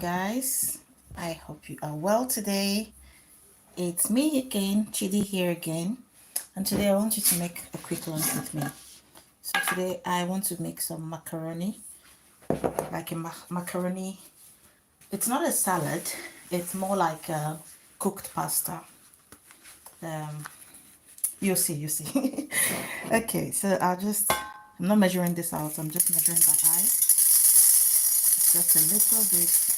guys. I hope you are well today. It's me again, Chidi here again. And today I want you to make a quick lunch with me. So today I want to make some macaroni, like a macaroni. It's not a salad, it's more like a cooked pasta. Um, you see. Okay, so I'm not measuring this out, I'm just measuring by eye. Just a little bit.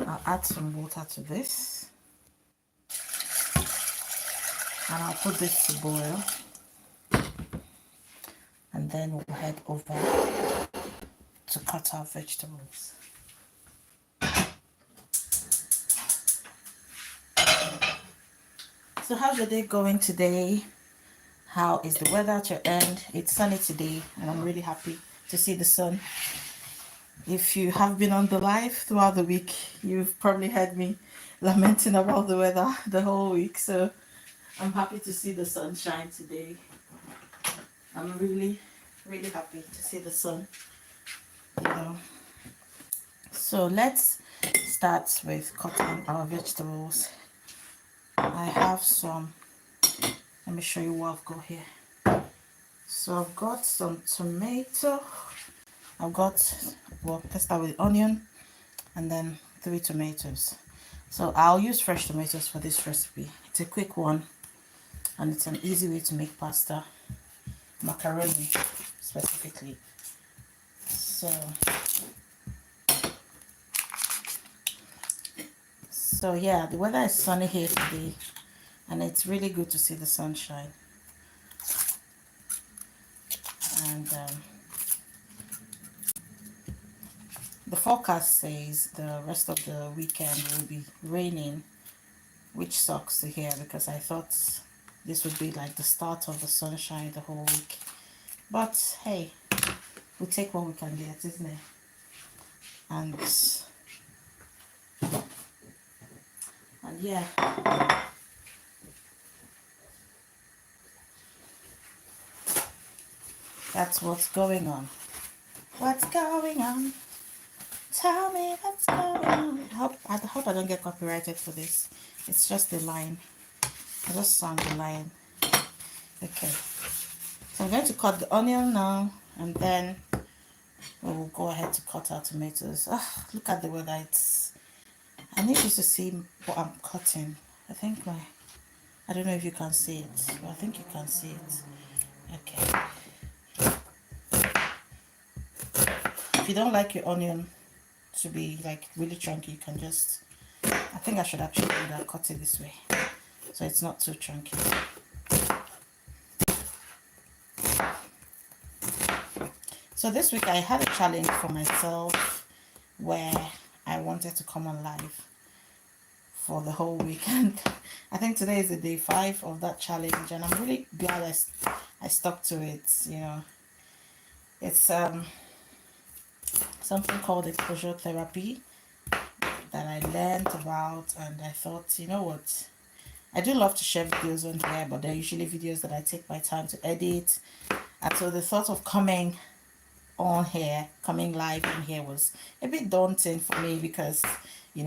I'll add some water to this and I'll put this to boil, and then we'll head over to cut our vegetables. So how's your day going today? How is the weather at your end? It's sunny today and I'm really happy to see the sun. If you have been on the live throughout the week, you've probably heard me lamenting about the weather the whole week. So I'm happy to see the sunshine today. I'm really, really happy to see the sun, you know. So let's start with cutting our vegetables. I have some, let me show you what I've got here. So I've got some tomato. Let's start with onion and then 3 tomatoes. So I'll use fresh tomatoes for this recipe. It's a quick one and it's an easy way to make pasta, macaroni specifically. So yeah, the weather is sunny here today and it's really good to see the sunshine. And the forecast says the rest of the weekend will be raining, which sucks to hear because I thought this would be like the start of the sunshine the whole week. But hey, we take what we can get, isn't it? And yeah. That's what's going on. What's going on? Tell me what's going on. I hope I don't get copyrighted for this. It's just the line. I just sang the line. Okay. So I'm going to cut the onion now, and then we'll go ahead to cut our tomatoes. Oh, look at the weather. I need you to see what I'm cutting. I don't know if you can see it, but I think you can see it. Okay. If you don't like your onion to be like really chunky, you can just, I think I should actually do that, cut it this way so it's not too chunky. So this week I had a challenge for myself where I wanted to come on live for the whole weekend. I think today is the day 5 of that challenge and I'm really glad I stuck to it, you know. It's something called exposure therapy that I learned about, and I thought, you know what, I do love to share videos on here, but they're usually videos that I take my time to edit. And so the thought of coming live in here was a bit daunting for me because you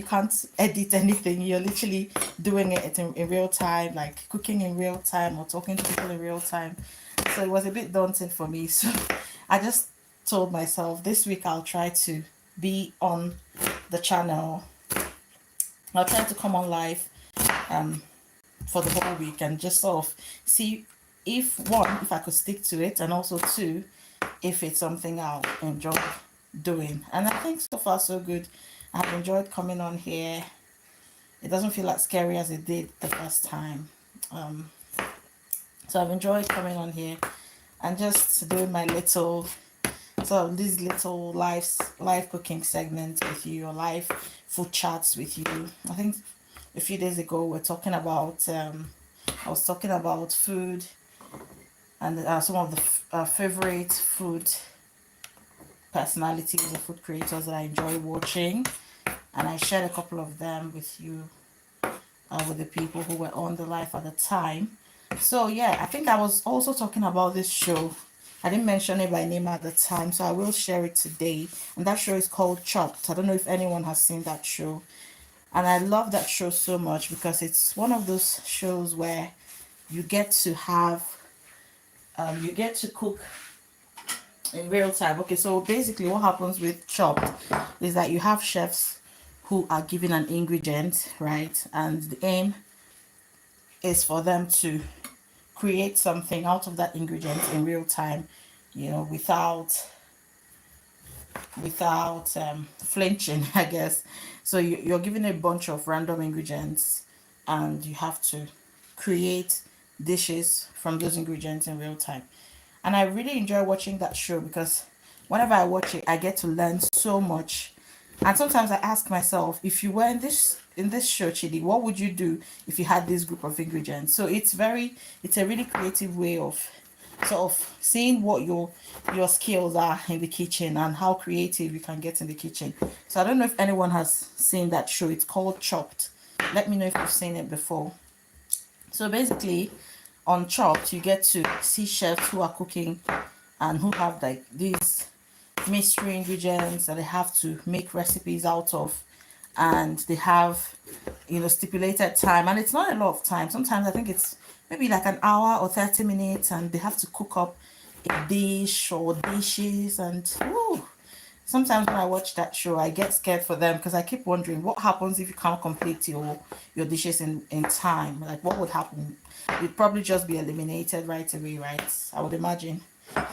can't edit anything. You're literally doing it in real time, like cooking in real time or talking to people in real time. So it was a bit daunting for me. So I just told myself this week I'll try to be on the channel. I'll try to come on live for the whole week and just sort of see if I could stick to it, and also 2, if it's something I'll enjoy doing. And I think so far so good. I've enjoyed coming on here. It doesn't feel as scary as it did the first time. So I've enjoyed coming on here and just doing my little, so these little live cooking segments with you, or live food chats with you. I think a few days ago we're talking about I was talking about food and some of the favorite food personalities or food creators that I enjoy watching, and I shared a couple of them with you, with the people who were on the live at the time. So yeah, I think I was also talking about this show I didn't mention it by name at the time, so I will share it today. And that show is called Chopped. I don't know if anyone has seen that show. And I love that show so much because it's one of those shows where you get to have, you get to cook in real time. Okay, so basically, what happens with Chopped is that you have chefs who are given an ingredient, right? And the aim is for them to create something out of that ingredient in real time, without flinching, I guess. So you're given a bunch of random ingredients, and you have to create dishes from those ingredients in real time. And I really enjoy watching that show because whenever I watch it, I get to learn so much. And sometimes I ask myself, if you were in this show, Chidi, what would you do if you had this group of ingredients? So it's a really creative way of sort of seeing what your skills are in the kitchen and how creative you can get in the kitchen. So I don't know if anyone has seen that show. It's called Chopped. Let me know if you've seen it before. So basically, on Chopped, you get to see chefs who are cooking and who have like these mystery ingredients that they have to make recipes out of, and they have stipulated time, and it's not a lot of time. Sometimes I think it's maybe like an hour or 30 minutes, and they have to cook up a dish or dishes. And woo, sometimes when I watch that show, I get scared for them because I keep wondering what happens if you can't complete your dishes in time. Like, what would happen? You'd probably just be eliminated right away, right? I would imagine.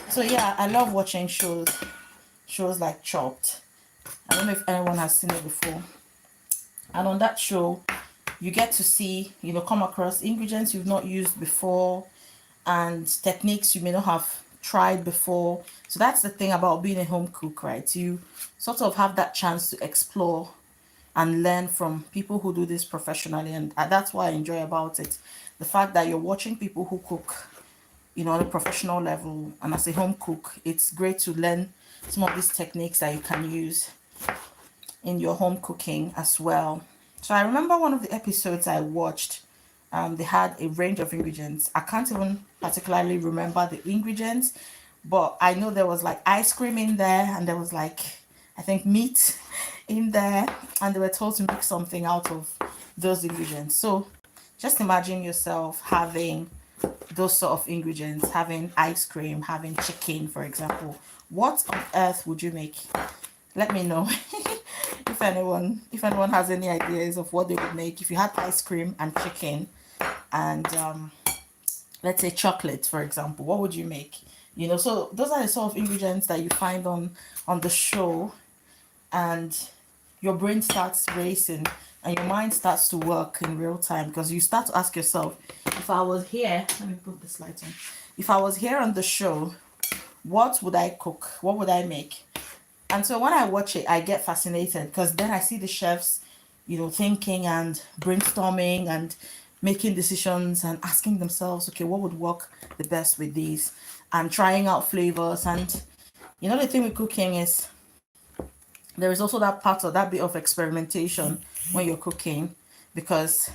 So yeah, I love watching shows like Chopped. I don't know if anyone has seen it before. And on that show, you get to see, come across ingredients you've not used before and techniques you may not have tried before. So that's the thing about being a home cook, right? You sort of have that chance to explore and learn from people who do this professionally. And that's what I enjoy about it. The fact that you're watching people who cook, on a professional level, and as a home cook, it's great to learn some of these techniques that you can use in your home cooking as well. So I remember one of the episodes I watched, they had a range of ingredients. I can't even particularly remember the ingredients, but I know there was like ice cream in there, and there was like, I think, meat in there, and they were told to make something out of those ingredients. So just imagine yourself having those sort of ingredients, having ice cream, having chicken, for example. What on earth would you make? Let me know if anyone has any ideas of what they would make if you had ice cream and chicken and let's say chocolate, for example. What would you make? So those are the sort of ingredients that you find on the show, and your brain starts racing and your mind starts to work in real time because you start to ask yourself, if I was here, let me put this light on. If I was here on the show, what would I cook? What would I make? And so when I watch it, I get fascinated because then I see the chefs, thinking and brainstorming and making decisions and asking themselves, okay, what would work the best with these? And trying out flavors. And the thing with cooking is there is also that part of that bit of experimentation when you're cooking, because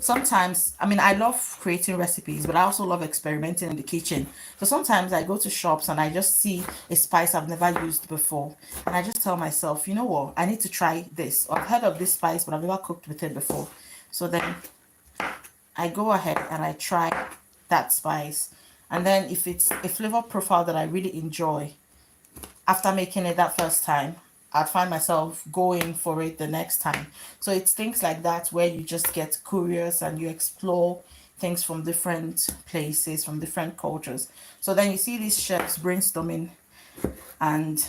sometimes, I mean, I love creating recipes, but I also love experimenting in the kitchen. So sometimes I go to shops and I just see a spice I've never used before, and I just tell myself, you know what, I need to try this. Or I've heard of this spice, but I've never cooked with it before. So then I go ahead and I try that spice, and then if it's a flavor profile that I really enjoy after making it that first time, I'd find myself going for it the next time. So it's things like that where you just get curious and you explore things from different places, from different cultures. So then you see these chefs brainstorming and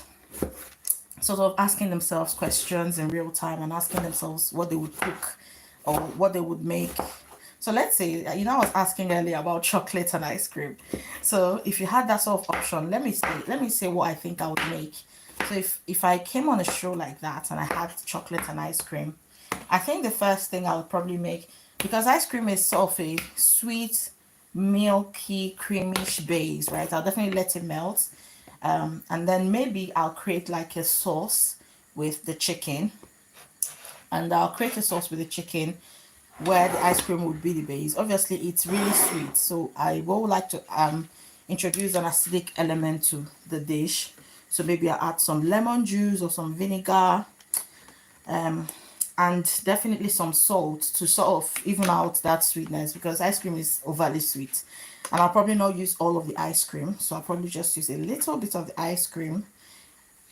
sort of asking themselves questions in real time and asking themselves what they would cook or what they would make. So let's say, I was asking earlier about chocolate and ice cream. So if you had that sort of option, let me say what I think I would make. So if I came on a show like that and I had chocolate and ice cream, I think the first thing I would probably make, because ice cream is sort of a sweet, milky, creamish base, right? I'll definitely let it melt. And then maybe I'll create like a sauce with the chicken, and I'll create a sauce with the chicken where the ice cream would be the base. Obviously, it's really sweet, so I would like to introduce an acidic element to the dish. So maybe I add some lemon juice or some vinegar, and definitely some salt to sort of even out that sweetness, because ice cream is overly sweet. And I'll probably not use all of the ice cream, so I'll probably just use a little bit of the ice cream,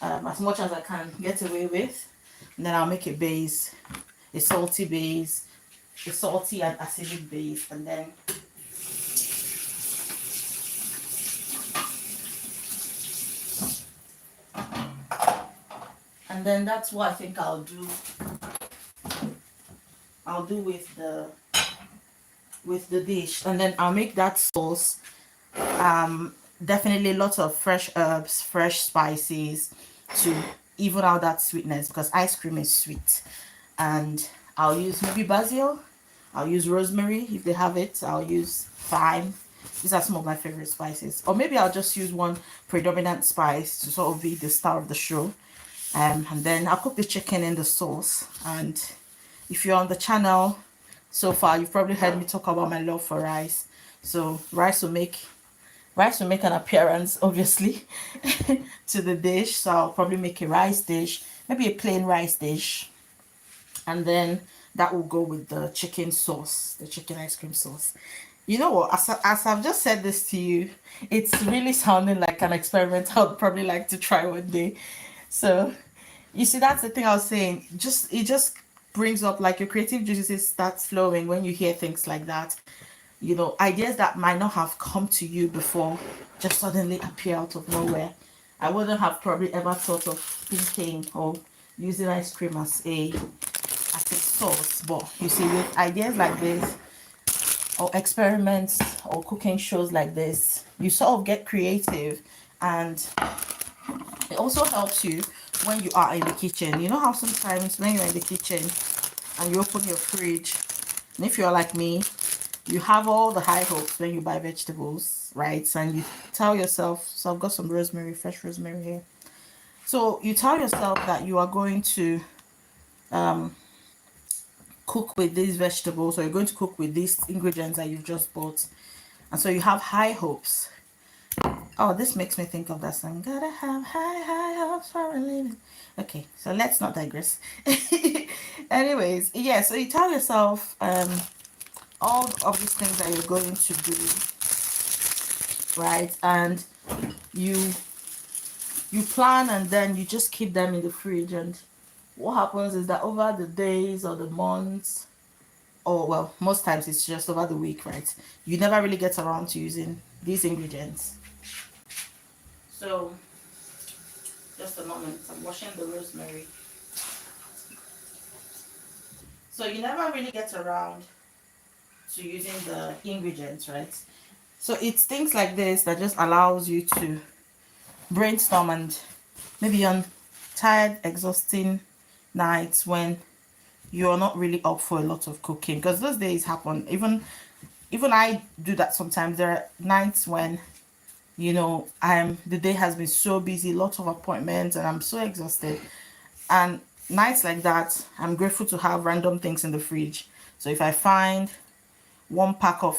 as much as I can get away with. And then I'll make a base, a salty base, a salty and acidic base, and then that's what I think I'll do. I'll do with the dish, and then I'll make that sauce. Definitely lots of fresh herbs, fresh spices to even out that sweetness, because ice cream is sweet. And I'll use maybe basil, I'll use rosemary if they have it, I'll use thyme. These are some of my favorite spices. Or maybe I'll just use one predominant spice to sort of be the star of the show. And then I'll cook the chicken in the sauce. And if you're on the channel so far, you've probably heard me talk about my love for rice. So rice will make an appearance, obviously, to the dish. So I'll probably make a rice dish, maybe a plain rice dish, and then that will go with the chicken sauce, the chicken ice cream sauce. You know what? As I've just said this to you, it's really sounding like an experiment I would probably like to try one day. So, you see, that's the thing I was saying. It just brings up, like, your creative juices start flowing when you hear things like that. You know, ideas that might not have come to you before just suddenly appear out of nowhere. I wouldn't have probably ever thought of thinking or using ice cream as a sauce. But you see, with ideas like this, or experiments or cooking shows like this, you sort of get creative, and it also helps you when you are in the kitchen. You know how sometimes when you're in the kitchen and you open your fridge, and if you're like me, you have all the high hopes when you buy vegetables, right? And you tell yourself, so I've got some rosemary, fresh rosemary here. So you tell yourself that you are going to cook with these vegetables, or you're going to cook with these ingredients that you've just bought. And so you have high hopes. Oh, this makes me think of that song. Gotta have high hopes for a living. Okay, so let's not digress. Anyways, yeah, so you tell yourself all of these things that you're going to do, right? And you plan, and then you just keep them in the fridge. And what happens is that over the days or the months, or well, most times it's just over the week, right? You never really get around to using these ingredients. So, just a moment, I'm washing the rosemary. So you never really get around to using the ingredients, right? So it's things like this that just allows you to brainstorm, and maybe on tired, exhausting nights when you're not really up for a lot of cooking, because those days happen. Even I do that sometimes. There are nights when, you know, the day has been so busy, lots of appointments, and I'm so exhausted. And nights like that, I'm grateful to have random things in the fridge. So if I find one pack of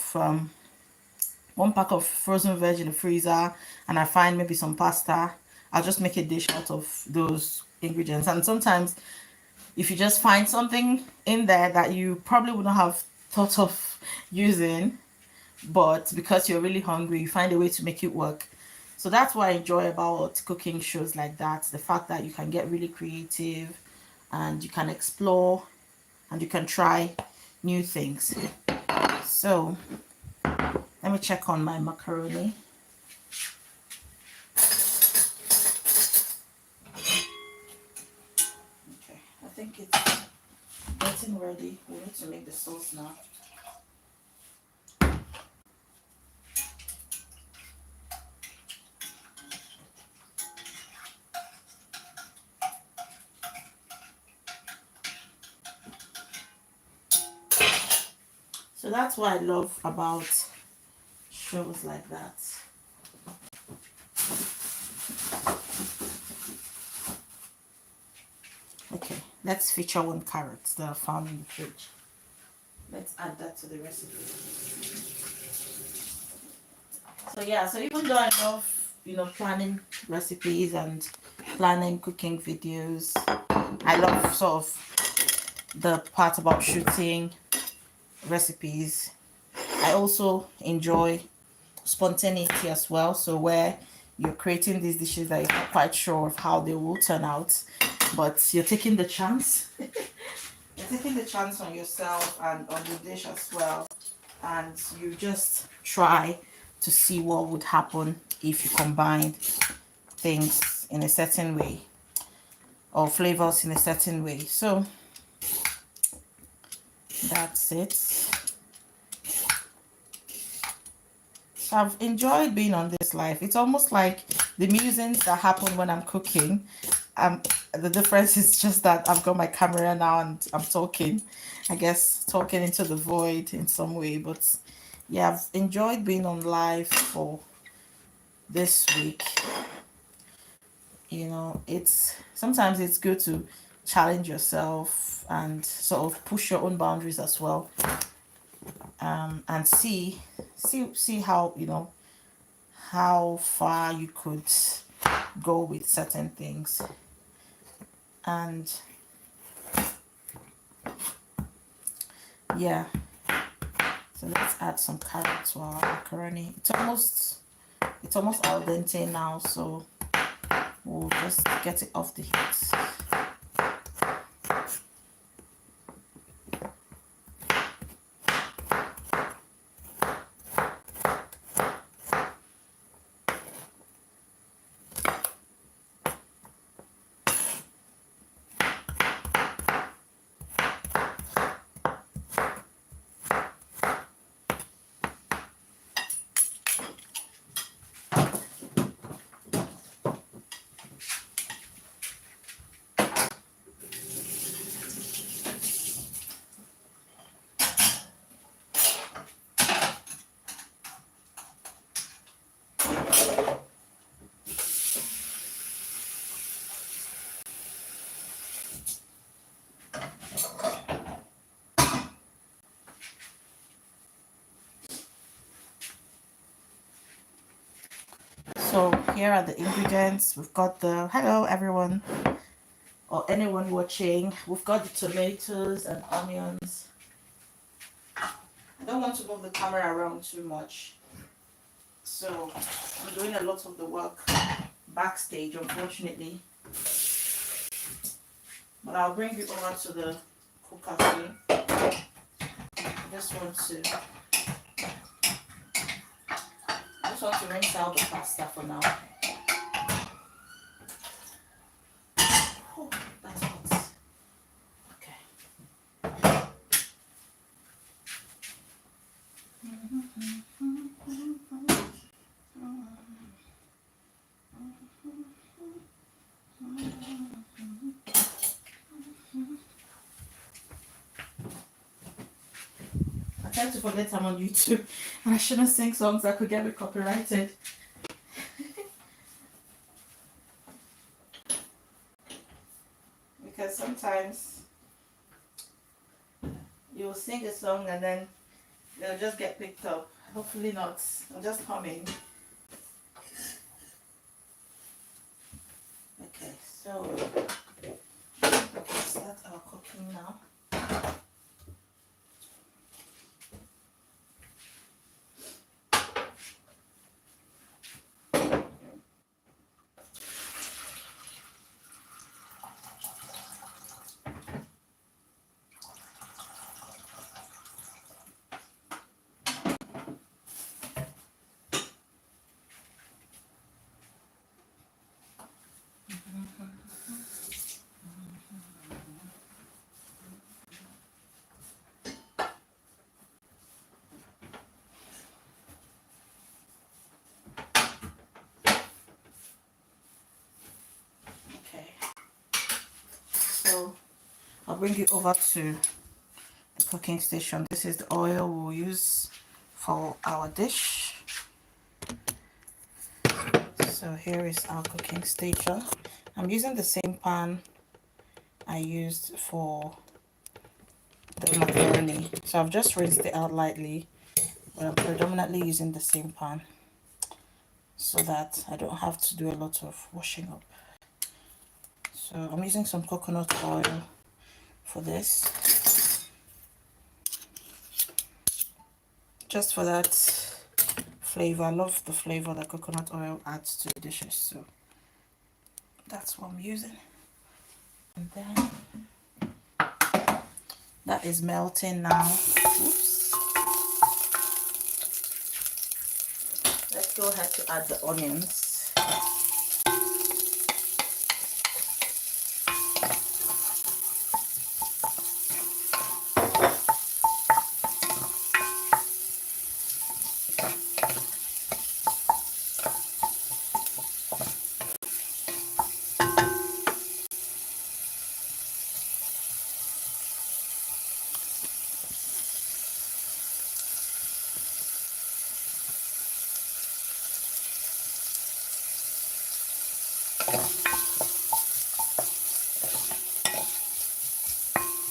frozen veg in the freezer, and I find maybe some pasta, I'll just make a dish out of those ingredients. And sometimes if you just find something in there that you probably wouldn't have thought of using, but because you're really hungry, you find a way to make it work. So that's what I enjoy about cooking shows like that, the fact that you can get really creative, and you can explore, and you can try new things. So let me check on my macaroni. Okay, I think it's getting ready. We need to make the sauce now. So that's what I love about shows like that. Okay, let's feature one carrot that I found in the fridge. Let's add that to the recipe. So yeah, so even though I love, planning recipes and planning cooking videos, I love sort of the part about shooting recipes. I also enjoy spontaneity as well. So where you're creating these dishes that you're not quite sure of how they will turn out, but you're taking the chance. You're taking the chance on yourself and on the dish as well. And you just try to see what would happen if you combine things in a certain way or flavors in a certain way. So that's it. So I've enjoyed being on this live. It's almost like the musings that happen when I'm cooking. Um, the difference is just that I've got my camera now and I'm talking. I guess talking into the void in some way. But yeah, I've enjoyed being on live for this week. It's sometimes it's good to challenge yourself and sort of push your own boundaries as well. And see how how far you could go with certain things. And yeah, so let's add some carrot to our macaroni. It's almost al dente now, so we'll just get it off the heat. So here are the ingredients. We've got the hello everyone or anyone watching. We've got the tomatoes and onions. I don't want to move the camera around too much. So I'm doing a lot of the work backstage, unfortunately. But I'll bring you over to the cooker soon. I just want to rinse out the pasta for now. Oh, that's hot. Okay. I tend to forget I'm on YouTube and I shouldn't sing songs that could get me copyrighted. Because sometimes you'll sing a song and then they'll just get picked up. Hopefully not. I'm just humming. Okay, so start our cooking now. Okay, so I'll bring it over to the cooking station. This is the oil we'll use for our dish. So here is our cooking station. I'm using the same pan I used for the macaroni. So I've just rinsed it out lightly, but I'm predominantly using the same pan. so that I don't have to do a lot of washing up. So I'm using some coconut oil for this, just for that flavor. I love the flavor that coconut oil adds to the dishes, so that's what I'm using. And then that is melting now. Oops. Let's go ahead to add the onions.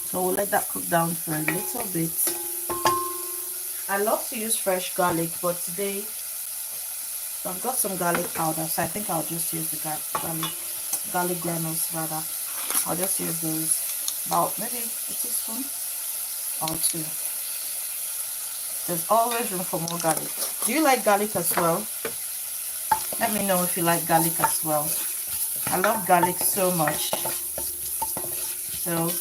So we'll let that cook down for a little bit. I love to use fresh garlic, but today I've got some garlic powder, so I think I'll just use the garlic granules rather. I'll just use those, about maybe a teaspoon or two. There's always room for more garlic. Do you like garlic as well? Let me know if you like garlic as well. I love garlic so much. So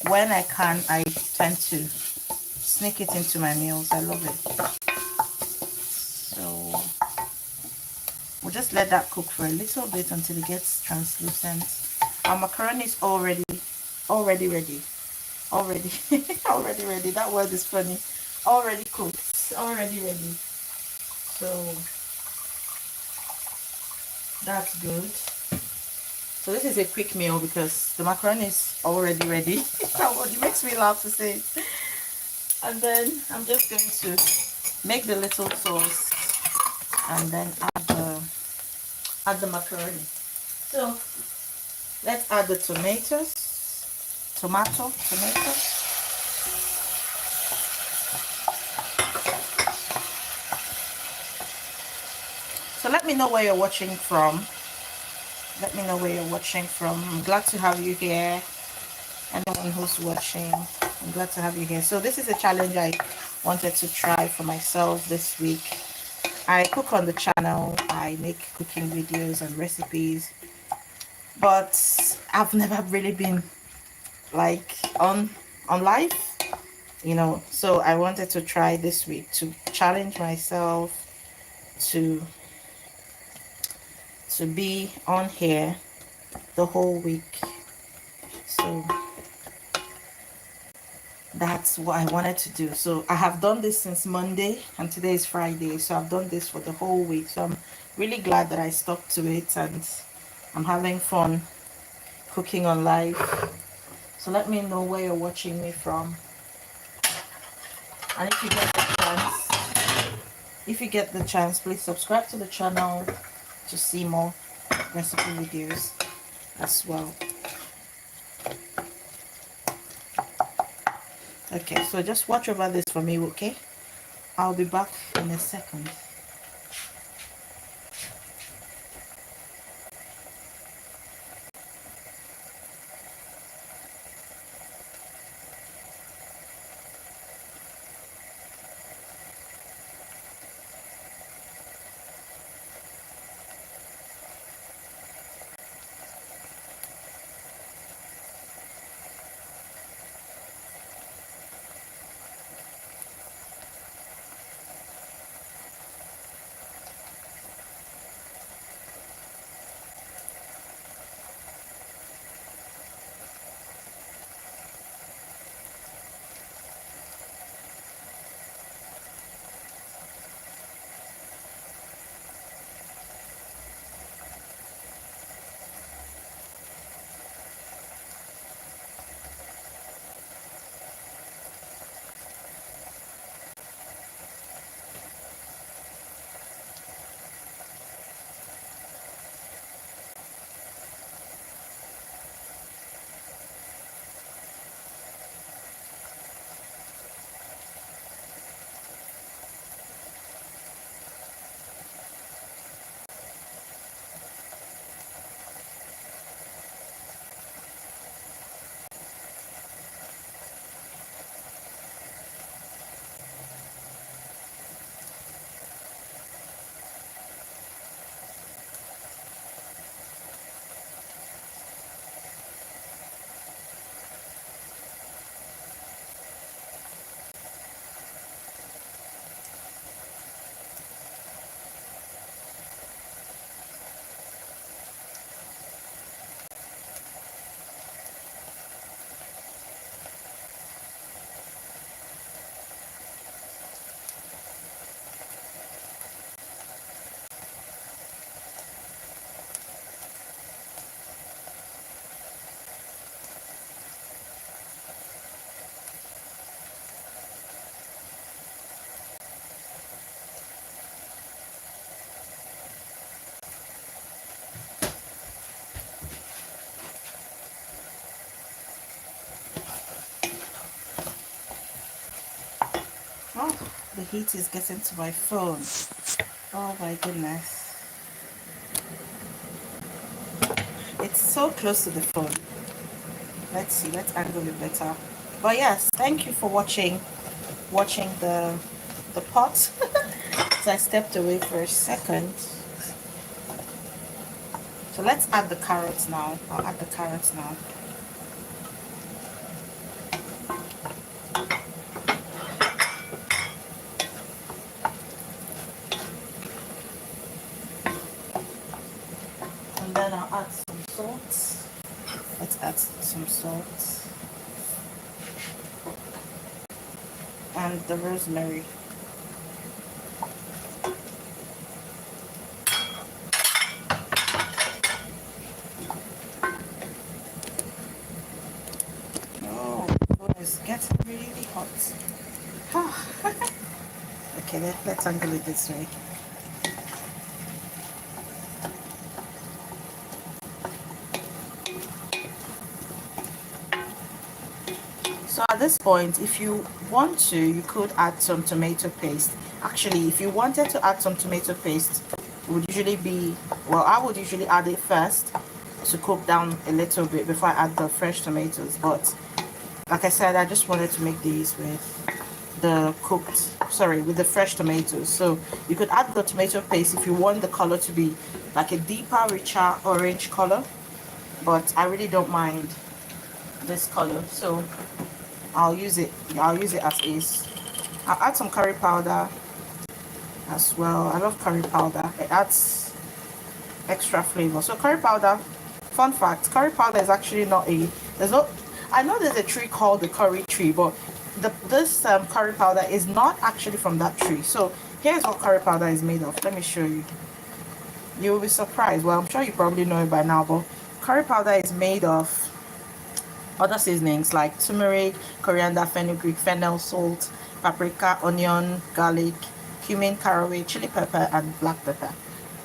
when I can, I tend to sneak it into my meals. I love it. So we'll just let that cook for a little bit until it gets translucent. Our macaroni is already ready. Already already ready. That word is funny. Already cooked. Already ready. So that's good. So this is a quick meal because the macaroni is already ready. It makes me laugh to say it. And then I'm just going to make the little sauce and then add the macaroni. So let's add the tomato. So let me know where you're watching from. Let me know where you're watching from. I'm glad to have you here. Anyone who's watching, I'm glad to have you here. So this is a challenge I wanted to try for myself this week. I cook on the channel. I make cooking videos and recipes, but I've never really been like on live, so I wanted to try this week to challenge myself to be on here the whole week. So that's what I wanted to do. So I have done this since Monday and today is Friday, so I've done this for the whole week. So I'm really glad that I stuck to it and I'm having fun cooking on live. So let me know where you're watching me from. And if you get the chance, please subscribe to the channel to see more recipe videos as well. Okay, so just watch over this for me, okay? I'll be back in a second. heat is getting to my phone. Oh my goodness. It's so close to the phone. Let's see, let's angle it better. But yes, thank you for watching the pot. So I stepped away for a second. So let's add the carrots now. I'll add the carrots now. And then I'll add some salt. Let's add some salt. And the rosemary. Oh, it's getting really hot. Okay, let's angle it this way. So at this point, if you want to, you could add some tomato paste. Actually, if you wanted to add some tomato paste, it would usually be, well, I would usually add it first to cook down a little bit before I add the fresh tomatoes. But like I said, I just wanted to make these with with the fresh tomatoes. So you could add the tomato paste if you want the color to be like a deeper, richer orange color. But I really don't mind this color, so I'll use it as is. I'll add some curry powder as well. I love curry powder. It adds extra flavor. So curry powder, fun fact, curry powder is actually not a, I know there's a tree called the curry tree, but this curry powder is not actually from that tree. So here's what curry powder is made of. Let me show you. You will be surprised. Well, I'm sure you probably know it by now, but curry powder is made of other seasonings like turmeric, coriander, fenugreek, fennel, salt, paprika, onion, garlic, cumin, caraway, chili pepper, and black pepper.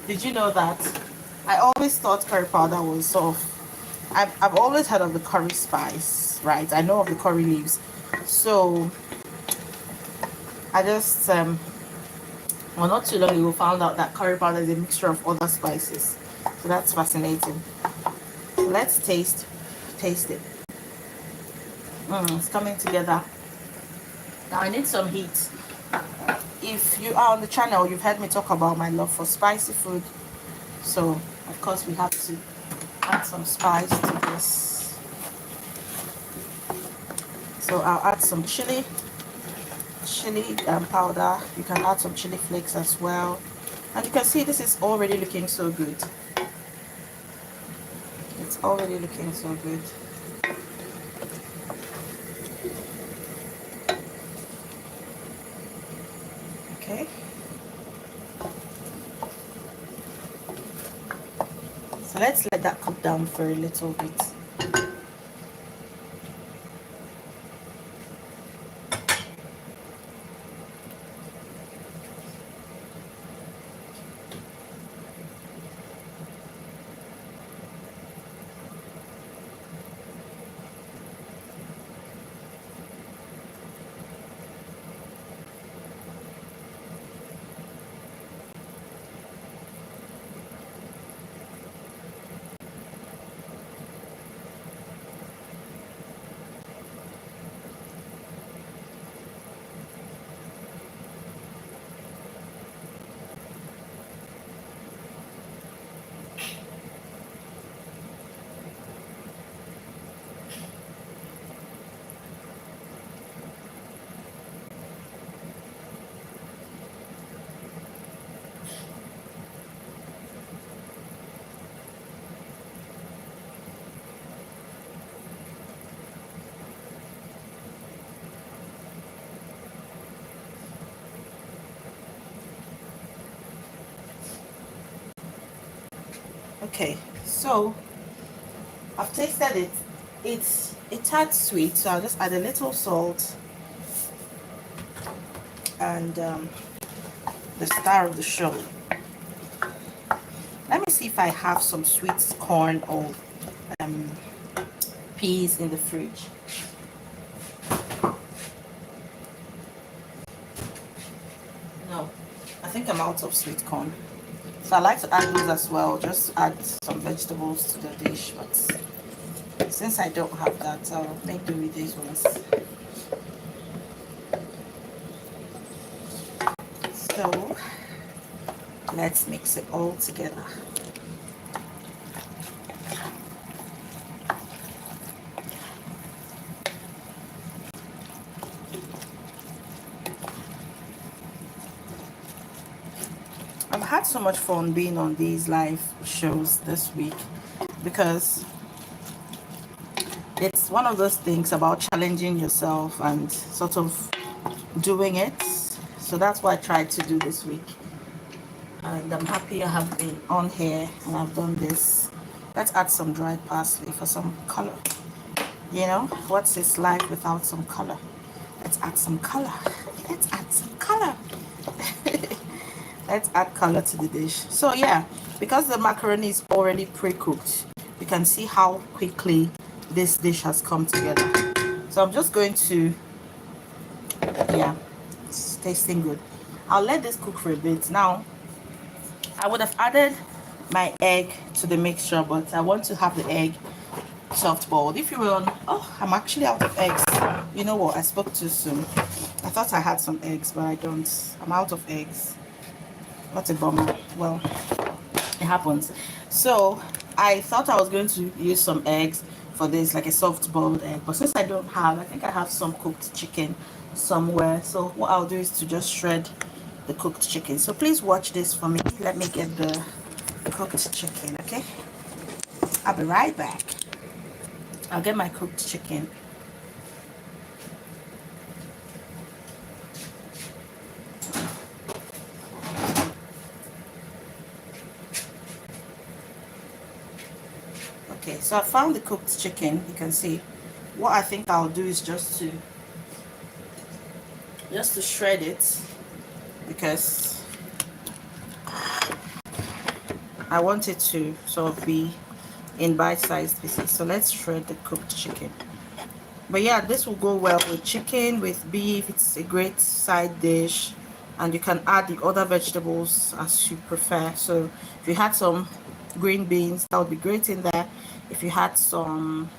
Did you know that? I always thought curry powder was sort of, I've always heard of the curry spice, right? I know of the curry leaves. So I just, well, not too long ago found out that curry powder is a mixture of other spices. So that's fascinating. So let's taste it. It's coming together. Now I need some heat. If you are on the channel, you've heard me talk about my love for spicy food. So of course we have to add some spice to this. So I'll add some chili powder. You can add some chili flakes as well. And you can see this is already looking so good. It's already looking so good. Okay. So let's let that cook down for a little bit. Okay, so I've tasted it. It's a tad sweet, so I'll just add a little salt and the star of the show. Let me see if I have some sweet corn or peas in the fridge. I'm out of sweet corn. So I like to add those as well, just to add some vegetables to the dish. But since I don't have that, I'll make do with these ones. So let's mix it all together. I've had so much fun being on these live shows this week because it's one of those things about challenging yourself and sort of doing it. So that's what I tried to do this week. And I'm happy I have been on here and I've done this. Let's add some dried parsley for some color. You know, what's this life without some color? Let's add some color. Let's add some color. Let's add color to the dish. So yeah, because the macaroni is already pre-cooked, you can see how quickly this dish has come together. So I'm just going to, yeah, it's tasting good. I'll let this cook for a bit. Now I would have added my egg to the mixture, but I want to have the egg soft boiled. If you were on, oh, I'm actually out of eggs. You know what, I spoke too soon. I thought I had some eggs, but I don't. I'm out of eggs. What a bummer. Well, it happens. So I thought I was going to use some eggs for this, like a soft boiled egg, but since I don't have, I think I have some cooked chicken somewhere. So what I'll do is to just shred the cooked chicken. So please watch this for me. Let me get the cooked chicken. Okay, I'll be right back. I'll get my cooked chicken. Okay, so I found the cooked chicken. You can see. What I think I'll do is just to shred it, because I want it to sort of be in bite-sized pieces. So let's shred the cooked chicken. But yeah, this will go well with chicken, with beef. It's a great side dish, and you can add the other vegetables as you prefer. So if you had some green beans, that would be great in there. If you had some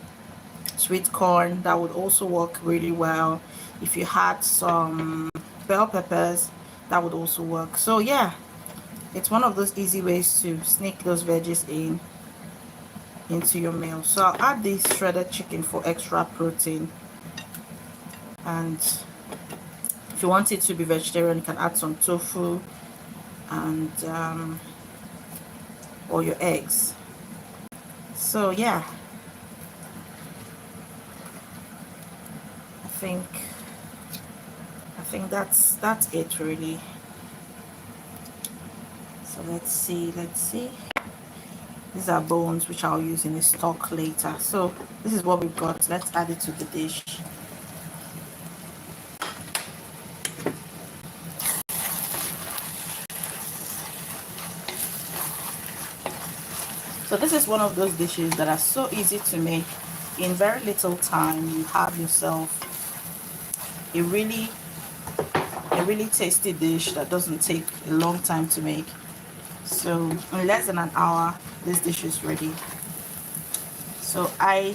sweet corn, that would also work really well. If you had some bell peppers, that would also work. So yeah, it's one of those easy ways to sneak those veggies into your meal. So I'll add this shredded chicken for extra protein, and if you want it to be vegetarian, you can add some tofu and or your eggs. So yeah, I think that's it really. So let's see. These are bones which I'll use in a stock later. So this is what we've got. Let's add it to the dish. So this is one of those dishes that are so easy to make. In very little time, you have yourself a really tasty dish that doesn't take a long time to make. So in less than an hour, this dish is ready. So I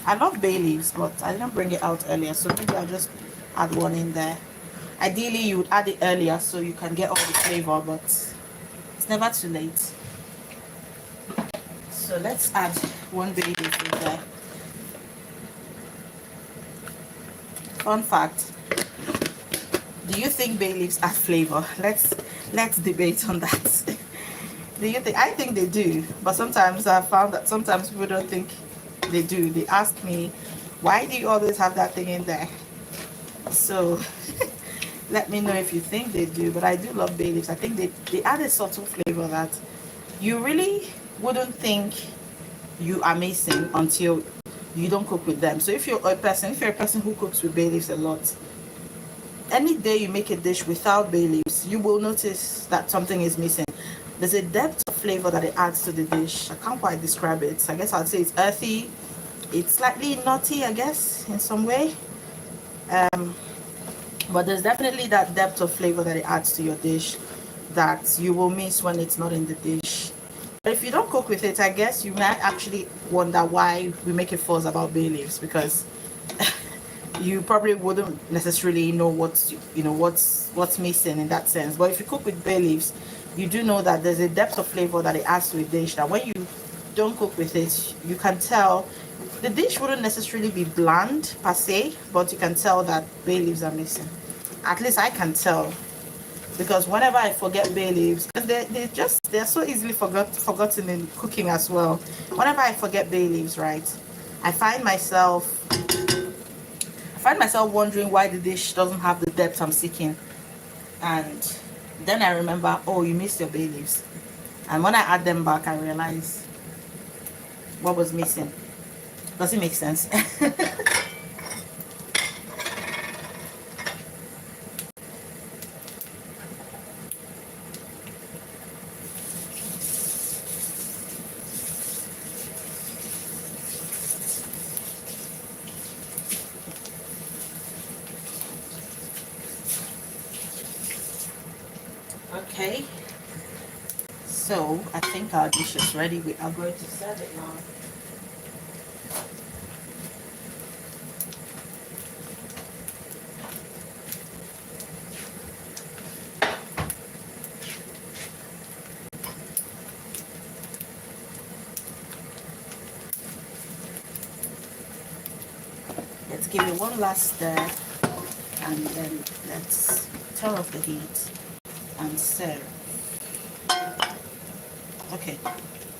love bay leaves, but I didn't bring it out earlier, so maybe I'll just add one in there. Ideally you would add it earlier so you can get all the flavor, but it's never too late. So let's add one bay leaf in there. Fun fact, do you think bay leaves add flavor? Let's debate on that. Do you think? I think they do, but sometimes I've found that sometimes people don't think they do. They ask me, why do you always have that thing in there? So let me know if you think they do. But I do love bay leaves. I think they add a subtle flavor that you really wouldn't think you are missing until you don't cook with them. So if you're a person who cooks with bay leaves a lot, any day you make a dish without bay leaves, you will notice that something is missing. There's a depth of flavor that it adds to the dish. I can't quite describe it. I guess I'd say it's earthy. It's slightly nutty, I guess, in some way. But there's definitely that depth of flavor that it adds to your dish that you will miss when it's not in the dish. But if you don't cook with it, I guess you might actually wonder why we make a fuss about bay leaves, because you probably wouldn't necessarily know what's missing in that sense. But if you cook with bay leaves, you do know that there's a depth of flavor that it adds to a dish that when you don't cook with it, you can tell the dish wouldn't necessarily be bland per se, but you can tell that bay leaves are missing. At least I can tell, because whenever I forget bay leaves, and they're so easily forgotten in cooking as well. Whenever I forget bay leaves, right, I find myself wondering why the dish doesn't have the depth I'm seeking. And then I remember, oh, you missed your bay leaves. And when I add them back, I realize what was missing. Does it make sense? Okay, so I think our dish is ready. We are going to serve it now. Let's give it one last stir, and then let's turn off the heat and serve. Okay,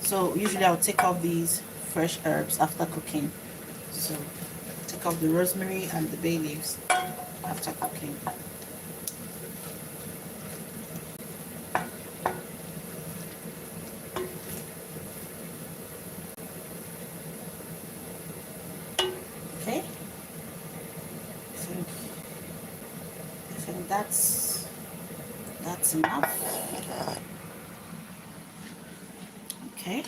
so usually I'll take off these fresh herbs after cooking. So take off the rosemary and the bay leaves after cooking. Okay, I think that's enough. Okay,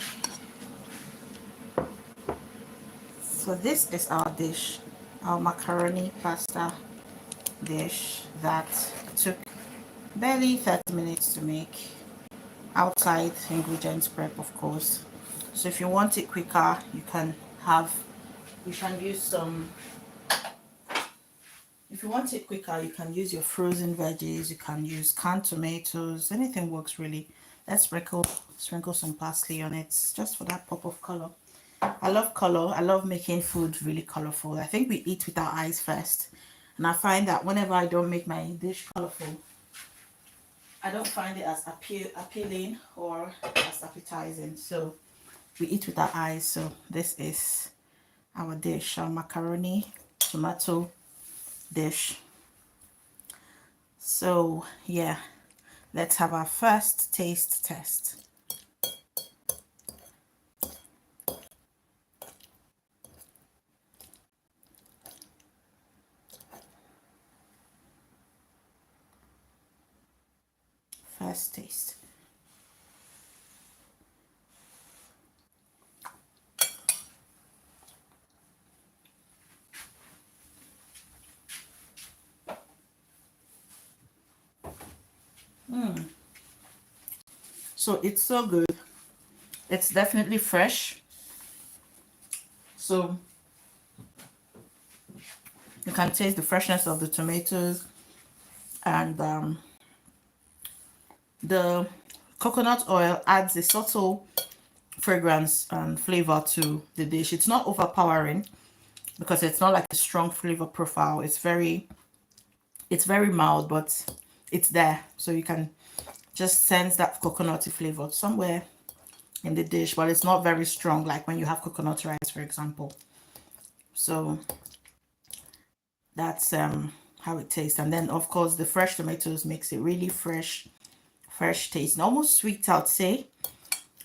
so this is our dish, our macaroni pasta dish that took barely 30 minutes to make. Outside ingredients prep, of course. So if you want it quicker, you can use some. If you want it quicker, you can use your frozen veggies. You can use canned tomatoes. Anything works really. Let's sprinkle some parsley on it, just for that pop of color. I love color. I love making food really colorful. I think we eat with our eyes first, and I find that whenever I don't make my dish colorful, I don't find it as appealing or as appetizing. So we eat with our eyes. So this is our dish, our macaroni tomato dish. So yeah, let's have our first taste test. First taste. So it's so good. It's definitely fresh. So you can taste the freshness of the tomatoes, and the coconut oil adds a subtle fragrance and flavor to the dish. It's not overpowering because it's not like a strong flavor profile. It's very mild, but it's there. So you can just sense that coconutty flavor somewhere in the dish, but it's not very strong like when you have coconut rice, for example. So that's how it tastes. And then of course the fresh tomatoes makes it really fresh taste, and almost sweet, I'd say.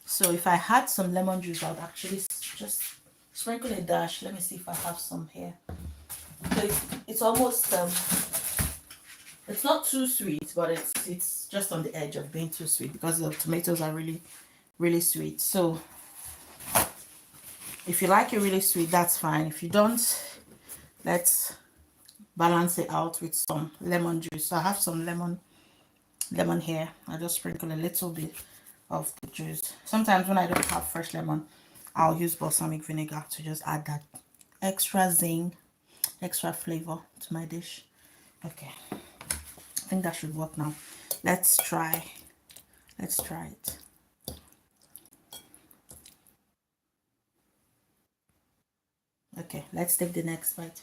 So if I had some lemon juice, I would actually just sprinkle a dash. Let me see if I have some here. So it's almost it's not too sweet, but it's just on the edge of being too sweet because the tomatoes are really sweet. So if you like it really sweet, that's fine. If you don't, let's balance it out with some lemon juice. So I have some lemon here. I'll just sprinkle a little bit of the juice. Sometimes when I don't have fresh lemon, I'll use balsamic vinegar to just add that extra zing, extra flavor to my dish. Okay, I think that should work now. Let's try it. Okay, let's take the next bite.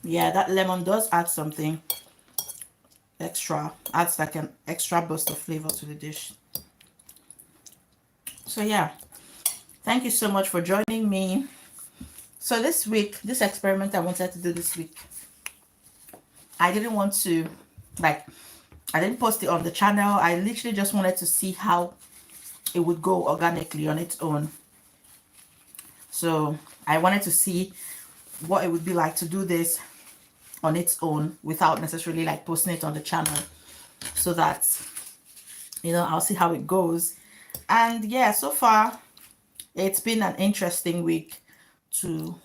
Yeah, that lemon does add something extra, adds like an extra burst of flavor to the dish. So yeah, thank you so much for joining me. So this week, this experiment I wanted to do this week, I didn't want to, like, I didn't post it on the channel. I literally just wanted to see how it would go organically on its own. So I wanted to see what it would be like to do this on its own without necessarily like posting it on the channel, so that, you know, I'll see how it goes. And yeah, so far it's been an interesting week to,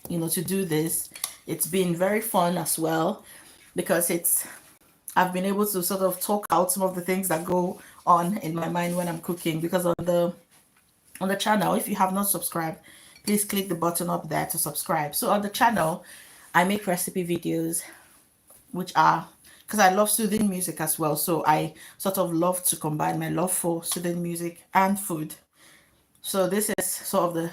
you know, to do this. It's been very fun as well, because I've been able to sort of talk out some of the things that go on in my mind when I'm cooking. Because on the channel, if you have not subscribed, please click the button up there to subscribe. So on the channel, I make recipe videos, which are, because I love soothing music as well, so I sort of love to combine my love for soothing music and food. So this is sort of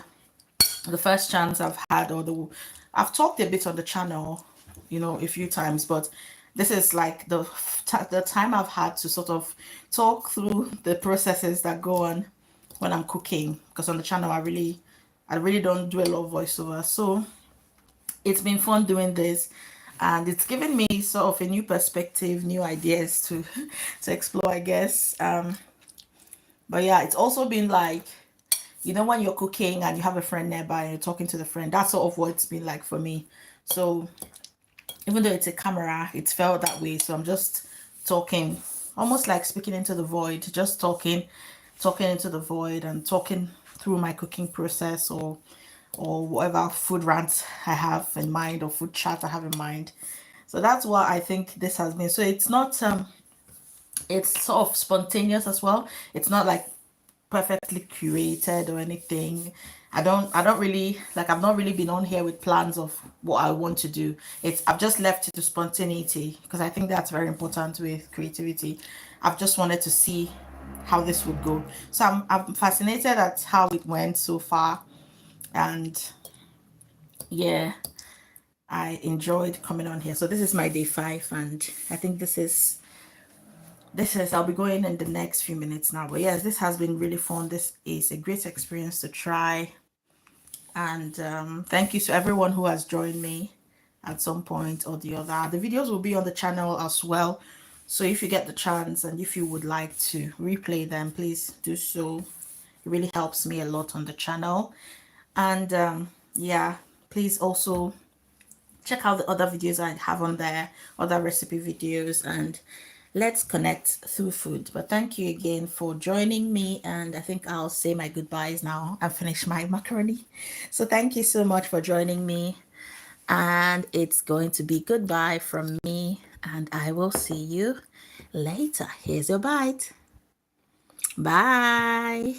the first chance I've had, or I've talked a bit on the channel, you know, a few times, but this is like the time I've had to sort of talk through the processes that go on when I'm cooking, because on the channel I really don't do a lot of voiceover. So it's been fun doing this, and it's given me sort of a new perspective, new ideas to to explore, I guess. But yeah, it's also been like, you know, when you're cooking and you have a friend nearby and you're talking to the friend, that's sort of what it's been like for me. So even though it's a camera, it's felt that way. So I'm just talking, almost like speaking into the void, just talking into the void and talking through my cooking process, or whatever food rants I have in mind, or food chat I have in mind. So that's what I think this has been. So it's not it's sort of spontaneous as well. It's not like perfectly curated or anything. I don't really, like, I've not really been on here with plans of what I want to do. I've just left it to spontaneity, because I think that's very important with creativity. I've just wanted to see how this would go. So I'm fascinated at how it went so far. And yeah, I enjoyed coming on here. So this is my day 5, and I think this is I'll be going in the next few minutes now. But yes, this has been really fun. This is a great experience to try. And thank you to everyone who has joined me at some point or the other. The videos will be on the channel as well. So if you get the chance and if you would like to replay them, please do so. It really helps me a lot on the channel. And yeah, please also check out the other videos I have on there, other recipe videos, and let's connect through food. But thank you again for joining me, and I think I'll say my goodbyes now and finish my macaroni. So thank you so much for joining me, and it's going to be goodbye from me, and I will see you later. Here's your bite. Bye.